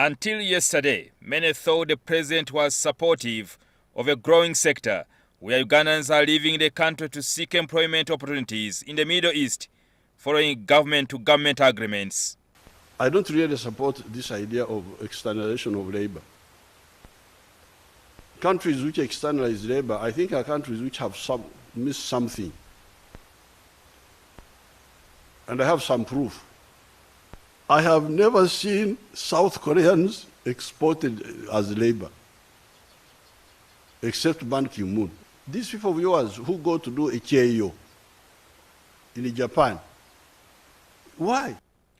Until yesterday, many thought the president was supportive of a growing sector where Ugandans are leaving the country to seek employment opportunities in the Middle East following government-to-government agreements. I don't really support this idea of externalization of labor. Countries which externalize labor, I think, are countries which have missed something. And I have some proof. I have never seen South Koreans exported as labor, except Ban Ki-moon. These people of yours who go to do a KAO in Japan, why?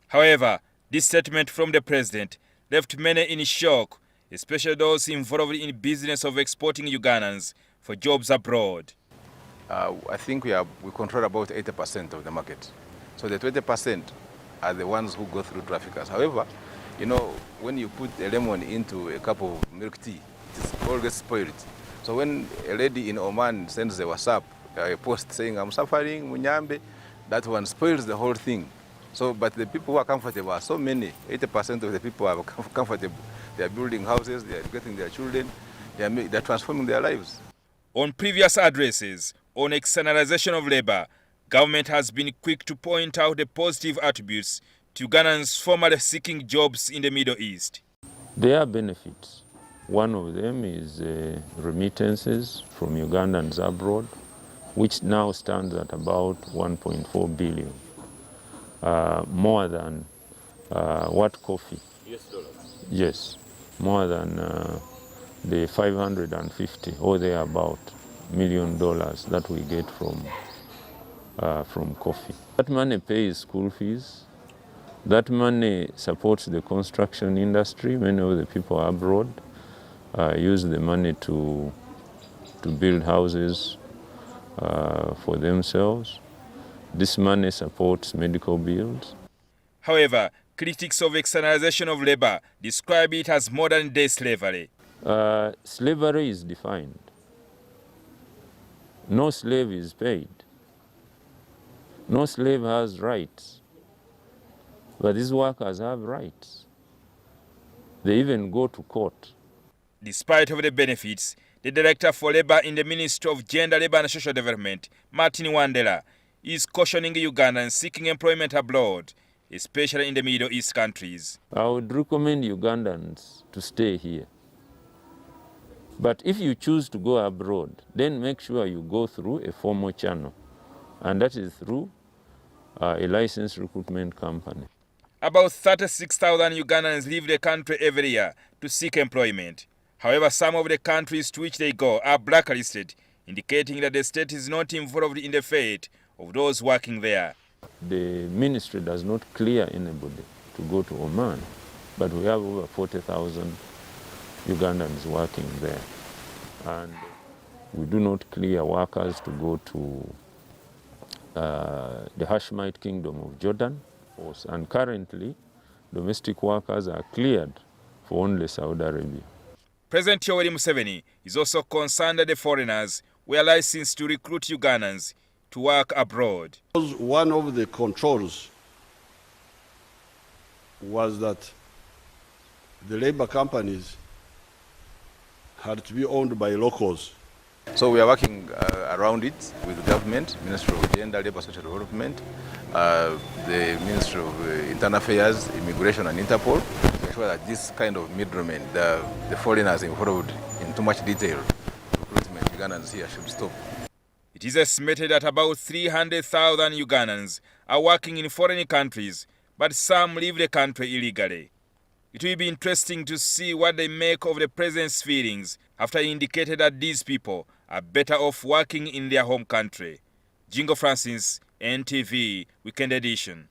However, this statement from the president left many in shock, especially those involved in business of exporting Ugandans for jobs abroad. I think we control about 80% of the market. So the 20% are the ones who go through traffickers. However, you know, when you put a lemon into a cup of milk tea, it all gets spoiled. So when a lady in Oman sends a WhatsApp, a post saying, I'm suffering, Munyambe, that one spoils the whole thing. So, but the people who are comfortable are so many. 80% of the people are comfortable. They are building houses, they are educating their children, they are transforming their lives. On previous addresses on externalization of labor, government has been quick to point out the positive attributes to Ugandans formerly seeking jobs in the Middle East. There are benefits. One of them is remittances from Ugandans abroad, which now stands at about 1.4 billion. More than what coffee? US dollars. Yes, more than the 550 or thereabout $1 million that we get from coffee. That money pays school fees. That money supports the construction industry. Many of the people abroad use the money to build houses for themselves. This money supports medical bills. However, critics of externalization of labor describe it as modern-day slavery. Slavery is defined. No slave is paid. No slave has rights. But these workers have rights. They even go to court. Despite of the benefits, the Director for Labor in the Ministry of Gender, Labor and Social Development, Martin Wandela, is cautioning Ugandans seeking employment abroad, especially in the Middle East countries. I would recommend Ugandans to stay here. But if you choose to go abroad, then make sure you go through a formal channel, and that is through a licensed recruitment company. About 36,000 Ugandans leave the country every year to seek employment. However, some of the countries to which they go are blacklisted, indicating that the state is not involved in the fate of those working there. The ministry does not clear anybody to go to Oman, but we have over 40,000 Ugandans working there. And we do not clear workers to go to the Hashemite Kingdom of Jordan. And currently, domestic workers are cleared for only Saudi Arabia. President Yoweri Museveni is also concerned that the foreigners were licensed to recruit Ugandans to work abroad. One of the controls was that the labor companies had to be owned by locals. So we are working around it with the government, Ministry of Gender, Labour, Social Development, the Ministry of Internal Affairs, Immigration and Interpol, to ensure that this kind of middlemen, the foreigners involved in too much detail recruitment, Ugandans here should stop. It is estimated that about 300,000 Ugandans are working in foreign countries, but some leave the country illegally. It will be interesting to see what they make of the president's feelings after he indicated that these people are better off working in their home country. Jingo Francis, NTV, Weekend Edition.